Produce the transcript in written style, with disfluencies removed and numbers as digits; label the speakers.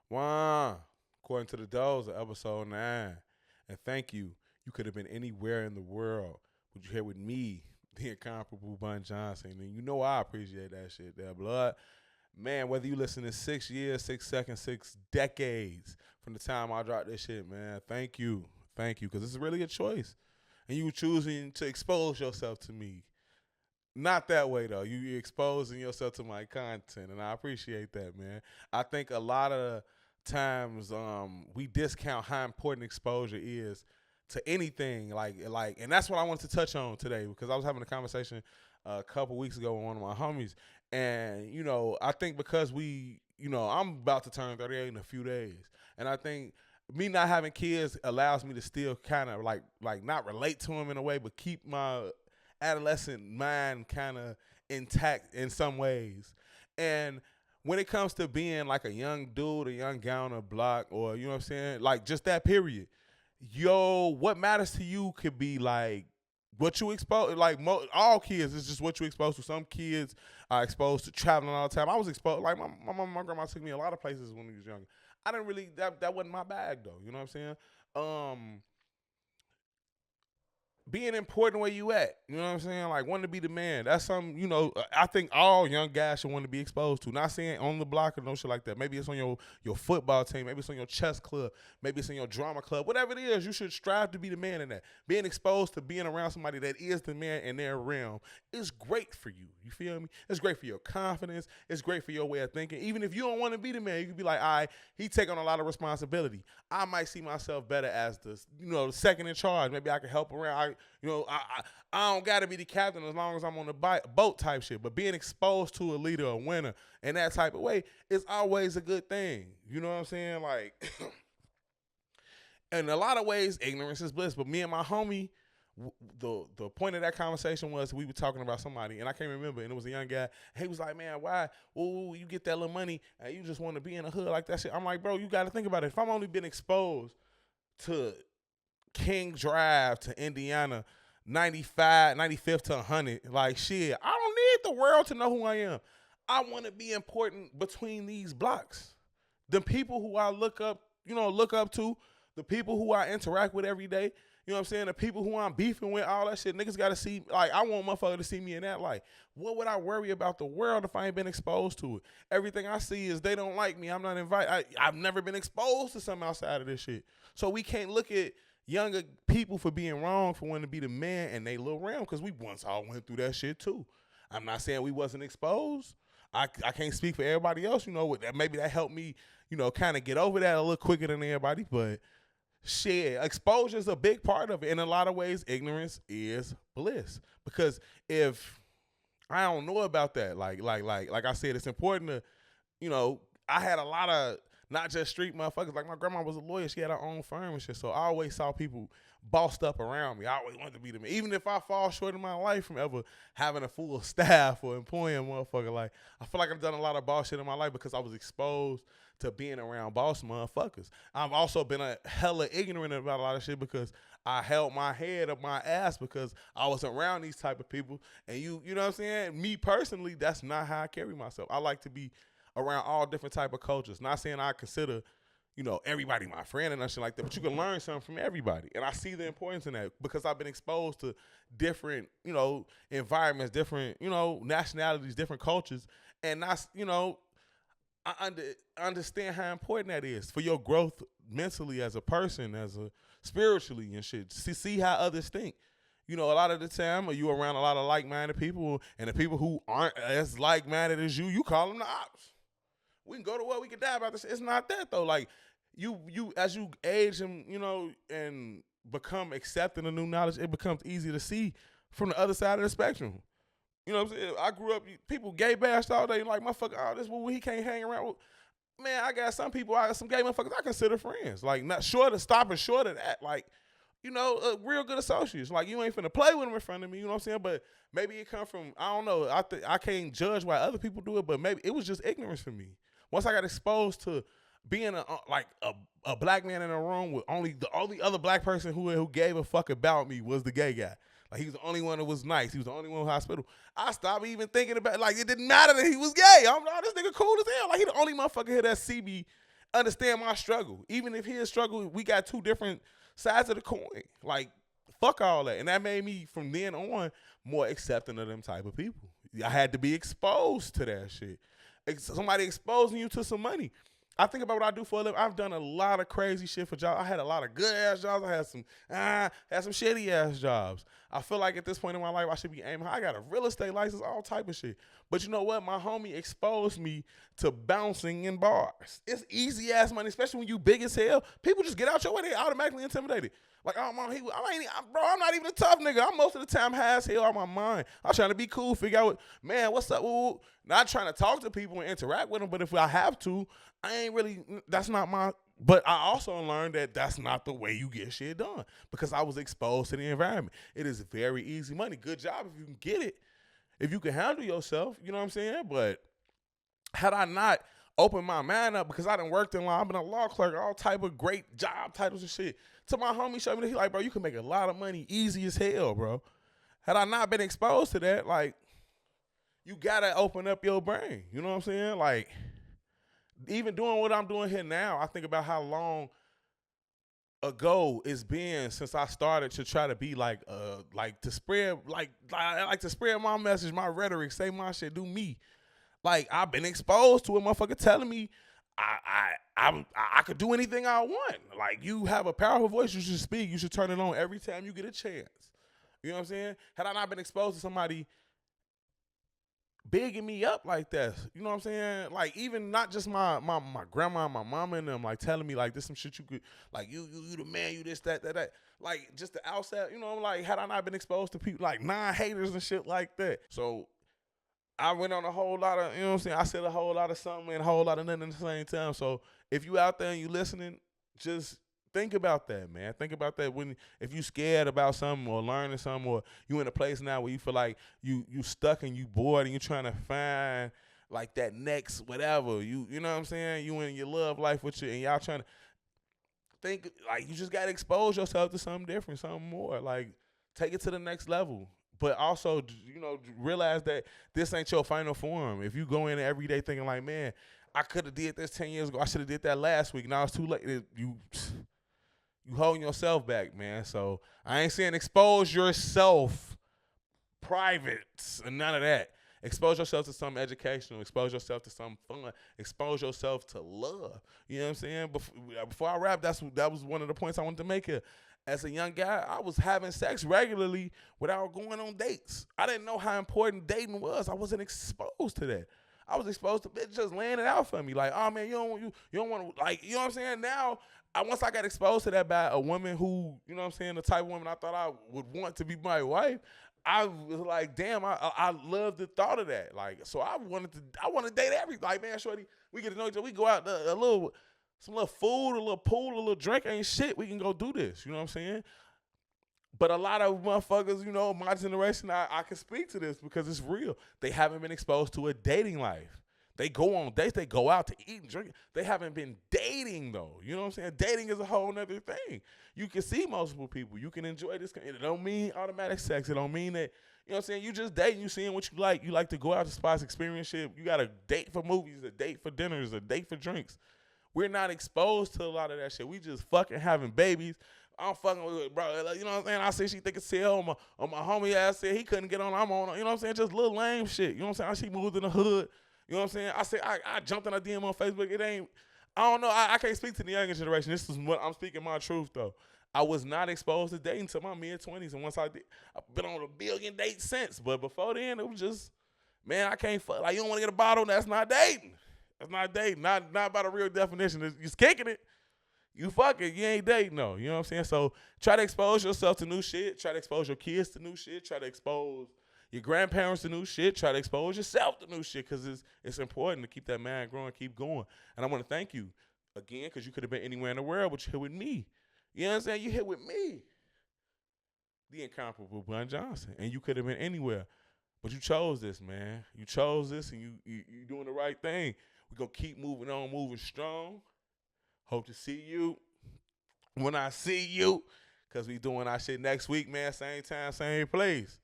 Speaker 1: One, according to the Doza, episode 9. And thank you. You could have been anywhere in the world, but you're here with me, the incomparable Bun Johnson. And you know I appreciate that shit there, blood. Man, whether you listen to 6 years, 6 seconds, 6 decades from the time I dropped this shit, man, thank you. Thank you, because it's really a choice. And you choosing to expose yourself to me. Not that way though. You exposing yourself to my content, and I appreciate that, man. I think a lot of times we discount how important exposure is to anything, and that's what I wanted to touch on today because I was having a conversation a couple weeks ago with one of my homies, and I think because I'm about to turn 38 in a few days, and I think me not having kids allows me to still kind of like not relate to them in a way, but keep my adolescent mind kind of intact in some ways. And when it comes to being like a young dude, a young guy on a block, or you know what I'm saying, like just that period, what matters to you could be like what you expose. Like all kids, it's just what you expose to. Some kids are exposed to traveling all the time. I was exposed, like my mom, my grandma took me a lot of places when we was younger. I didn't really that wasn't my bag though. You know what I'm saying? Um, Being important where you at. You know what I'm saying? Like wanting to be the man. That's something, I think all young guys should want to be exposed to. Not saying on the block or no shit like that. Maybe it's on your football team. Maybe it's on your chess club. Maybe it's in your drama club. Whatever it is, you should strive to be the man in that. Being exposed to being around somebody that is the man in their realm is great for you. You feel me? It's great for your confidence. It's great for your way of thinking. Even if you don't want to be the man, you can be like, all right, he take on a lot of responsibility. I might see myself better as the second in charge. Maybe I can help around. I don't got to be the captain as long as I'm on the boat type shit. But being exposed to a leader, a winner, in that type of way is always a good thing. You know what I'm saying? Like, in a lot of ways, ignorance is bliss. But me and my homie, the point of that conversation was we were talking about somebody, and I can't remember, and it was a young guy. He was like, man, why? Ooh, you get that little money, and you just want to be in the hood like that shit. I'm like, bro, you got to think about it. If I'm only been exposed to King Drive to Indiana, 95, 95th to 100. Like, shit, I don't need the world to know who I am. I want to be important between these blocks. The people who I look up to, the people who I interact with every day, you know what I'm saying? The people who I'm beefing with, all that shit, niggas got to see, like, I want motherfuckers to see me in that light. What would I worry about the world if I ain't been exposed to it? Everything I see is they don't like me. I'm not invited. I've never been exposed to something outside of this shit. So we can't look at younger people for being wrong for wanting to be the man in they little realm because we once all went through that shit too. I'm not saying we wasn't exposed. I can't speak for everybody else, maybe that helped me, kind of get over that a little quicker than everybody, but shit, exposure is a big part of it. In a lot of ways, ignorance is bliss because if I don't know about that, like I said, it's important to, I had a lot of not just street motherfuckers. Like my grandma was a lawyer. She had her own firm and shit. So I always saw people bossed up around me. I always wanted to be them. Even if I fall short in my life from ever having a full staff or employing a motherfucker, like I feel like I've done a lot of boss shit in my life because I was exposed to being around boss motherfuckers. I've also been a hella ignorant about a lot of shit because I held my head up my ass because I was around these type of people. And you know what I'm saying? Me personally, that's not how I carry myself. I like to be around all different type of cultures. Not saying I consider, everybody my friend and nothing like that, but you can learn something from everybody. And I see the importance in that because I've been exposed to different, environments, different, nationalities, different cultures. And that's, I understand how important that is for your growth mentally as a person, spiritually and shit. See how others think. A lot of the time, you around a lot of like-minded people, and the people who aren't as like-minded as you call them the ops. We can go to war, we can die about this. It's not that though. Like you as you age and and become accepting of new knowledge, it becomes easy to see from the other side of the spectrum. You know what I'm saying? I grew up, people gay bashed all day, like motherfucker, this what he can't hang around with. Man, I got some people, some gay motherfuckers I consider friends. Like not short of stopping short of that. Like, real good associates. Like you ain't finna play with them in front of me, you know what I'm saying? But maybe it come from, I don't know. I can't judge why other people do it, but maybe it was just ignorance for me. Once I got exposed to being a black man in a room with the only other black person who gave a fuck about me was the gay guy. Like he was the only one that was nice. He was the only one in the hospital. I stopped even thinking about it. Like it didn't matter that he was gay. I'm like, this nigga cool as hell. Like he the only motherfucker here that see me understand my struggle. Even if his struggle, we got two different sides of the coin. Like, fuck all that. And that made me, from then on, more accepting of them type of people. I had to be exposed to that shit. Somebody exposing you to some money. I think about what I do for a living. I've done a lot of crazy shit for jobs. I had a lot of good ass jobs. I had some shitty ass jobs. I feel like at this point in my life, I should be aiming high. I got a real estate license, all type of shit. But you know what? My homie exposed me to bouncing in bars. It's easy ass money, especially when you big as hell. People just get out your way. They automatically intimidated. Like, oh, man, bro, I'm not even a tough nigga. I'm most of the time high as hell on my mind. I'm trying to be cool, figure out, man, what's up? Ooh. Not trying to talk to people and interact with them, but if I have to, I ain't really, that's not my, but I also learned that that's not the way you get shit done because I was exposed to the environment. It is very easy money. Good job if you can get it, if you can handle yourself, you know what I'm saying? But had I not opened my mind up, because I done worked in law, I've been a law clerk, all type of great job titles and shit. To my homie, showed me that he like, bro, you can make a lot of money easy as hell, bro. Had I not been exposed to that, like, you gotta open up your brain. You know what I'm saying? Like, even doing what I'm doing here now, I think about how long ago it's been since I started to try to be like to spread like to spread my message, my rhetoric, say my shit, do me. Like, I've been exposed to a motherfucker telling me I could do anything I want. Like, you have a powerful voice, you should speak, you should turn it on every time you get a chance. You know what I'm saying? Had I not been exposed to somebody bigging me up like that, you know what I'm saying? Like, even not just my grandma, my mama and them, like, telling me, like, this some shit you could, like, you the man, you this, that. Like, just the outside, you know, like, had I not been exposed to people, like, non-haters and shit like that. So, I went on a whole lot of, you know what I'm saying? I said a whole lot of something and a whole lot of nothing at the same time. So, if you out there and you listening, just think about that, man. Think about that if you scared about something or learning something, or you in a place now where you feel like you stuck and you bored and you trying to find like that next whatever. You know what I'm saying? You in your love life with you and y'all trying to think, like, you just gotta expose yourself to something different, something more. Like, take it to the next level. But also, you know, realize that this ain't your final form. If you go in every day thinking like, man, I could have did this 10 years ago. I should have did that last week. Now it's too late. You holding yourself back, man. So I ain't saying expose yourself private and none of that. Expose yourself to something educational. Expose yourself to something fun. Expose yourself to love. You know what I'm saying? Before I wrap, that was one of the points I wanted to make here. As a young guy, I was having sex regularly without going on dates. I didn't know how important dating was. I wasn't exposed to that. I was exposed to bitch just laying it out for me. Like, oh man, you don't want to, like, you know what I'm saying? Now, once I got exposed to that by a woman who, you know what I'm saying, the type of woman I thought I would want to be my wife, I was like, damn, I love the thought of that. Like, so I want to date like, man, shorty, we get to know each other. We go out to some little food, a little pool, a little drink, ain't shit. We can go do this. You know what I'm saying? But a lot of motherfuckers, you know, my generation, I can speak to this because it's real. They haven't been exposed to a dating life. They go on dates. They go out to eat and drink. They haven't been dating, though. You know what I'm saying? Dating is a whole nother thing. You can see multiple people. You can enjoy this. It don't mean automatic sex. It don't mean that, you know what I'm saying? You just dating. You seeing what you like. You like to go out to spots, experience shit. You got a date for movies, a date for dinners, a date for drinks. We're not exposed to a lot of that shit. We just fucking having babies. I'm fucking with it, bro. You know what I'm saying? I said she think it's hell. On my homie ass said he couldn't get on. I'm on. You know what I'm saying? Just little lame shit. You know what I'm saying? She moved in the hood. You know what I'm saying? I said I jumped in a DM on Facebook. It ain't. I don't know. I can't speak to the younger generation. This is what I'm speaking my truth though. I was not exposed to dating until my mid-20s, and once I did, I've been on a billion dates since. But before then, it was just, man, I can't fuck. Like, you don't want to get a bottle. That's not dating. That's not dating. Not by the real definition. You're kicking it. You fucking, you ain't dating, no. You know what I'm saying? So try to expose yourself to new shit. Try to expose your kids to new shit. Try to expose your grandparents to new shit. Try to expose yourself to new shit because it's important to keep that mind growing, keep going. And I want to thank you again because you could have been anywhere in the world, but you're here with me. You know what I'm saying? You're here with me, the incomparable Bun Johnson. And you could have been anywhere, but you chose this, man. You chose this, and you doing the right thing. We're going to keep moving on, moving strong. Hope to see you when I see you, because we doing our shit next week, man. Same time, same place.